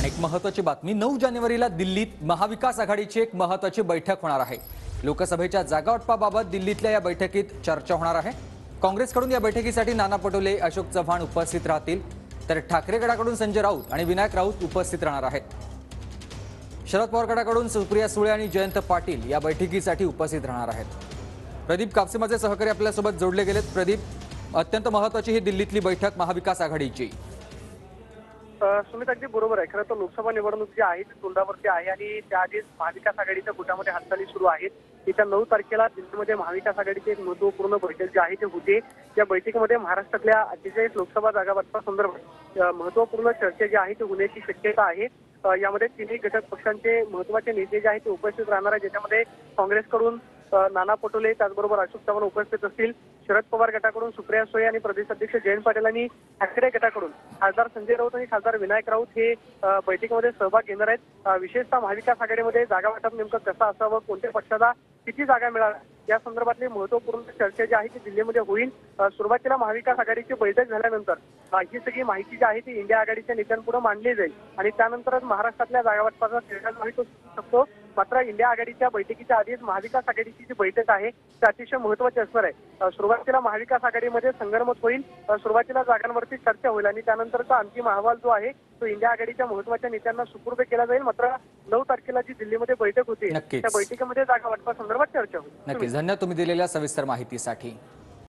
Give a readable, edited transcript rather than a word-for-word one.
एक महत्त्वाची बातमी 9 जानेवारीला दिल्लीत महाविकास आघाडीची एक महत्त्वाची बैठक होणार आहे। लोकसभेच्या जागावाटपाबाबत दिल्लीतल्या या बैठकीत चर्चा होणार आहे। काँग्रेसकडून या बैठकीसाठी नाना पटोले, अशोक चव्हाण उपस्थित राहतील, तर ठाकरे गटाकडून संजय राऊत आणि विनायक राऊत उपस्थित राहणार आहेत। शरद पवार गटाकडून सुप्रिया सुळे आणि जयंत पाटील या बैठकीसाठी उपस्थित राहणार आहेत। प्रदीप कापसे माझे सहकारी आपल्यासोबत जोडले गेलेत। प्रदीप, अत्यंत महत्त्वाची ही दिल्लीतली बैठक महाविकास आघाडीची। सुमित, अगदी बरोबर आहे। खरं तर लोकसभा निवडणूक जी आहे ती तोंडावरती आहे आणि त्याआधीच महाविकास आघाडीच्या गुटामध्ये हालचाली सुरू आहेत। येत्या 9 तारखेला दिल्लीमध्ये महाविकास आघाडीची एक महत्त्वपूर्ण बैठक जी आहे ती होते। या बैठकीमध्ये महाराष्ट्रातल्या 48 लोकसभा जागांसंदर्भात महत्त्वपूर्ण चर्चा जी आहे ती होण्याची शक्यता आहे। यामध्ये तिन्ही घटक पक्षांचे महत्त्वाचे नेते जे आहेत ते उपस्थित राहणार आहेत, ज्याच्यामध्ये काँग्रेसकडून नाना पटोले, त्याचबरोबर अशोक चव्हाण उपस्थित असतील। शरद पवार गटाकडून सुप्रिया सुळे आणि प्रदेश अध्यक्ष जयंत पाटील आणि ठाकरे गटाकडून खासदार संजय राऊत आणि खासदार विनायक राऊत हे बैठकीमध्ये सहभाग घेणार आहेत। विशेषतः महाविकास आघाडीमध्ये जागा वाटप नेमकं कसं असावं, कोणत्या पक्षाला किती जागा मिळाव्या या संदर्भातली महत्त्वपूर्ण चर्चा जी आहे ती दिल्लीमध्ये होईल। सुरुवातीला महाविकास आघाडीची बैठक झाल्यानंतर ही सगळी माहिती जी आहे ती इंडिया आघाडीच्या नेत्यांपुढे मांडली जाईल आणि त्यानंतरच महाराष्ट्रातल्या जागा वाटपाचा निर्णय जो आहे तो शकतो। मात्र इंडिया आघाडीच्या बैठकीच्या आधीच महाविकास आघाडीची जी बैठक आहे ती अतिशय महत्त्वाची असणार आहे। सुरुवातीला महाविकास आघाडीमध्ये संगनमत होईल, सुरुवातीला जागांवरती चर्चा होईल आणि त्यानंतरचा अंतिम अहवाल जो आहे तो इंडिया आघाडीच्या महत्त्वाच्या नेत्यांना सुपूर्द केला जाईल। मात्र 9 तारखेला जी दिल्लीमध्ये बैठक होती त्या बैठकीमध्ये जागा वाटपासंदर्भात चर्चा होईल। नक्कीच, धन्यवाद तुम्ही दिलेल्या सविस्तर माहितीसाठी।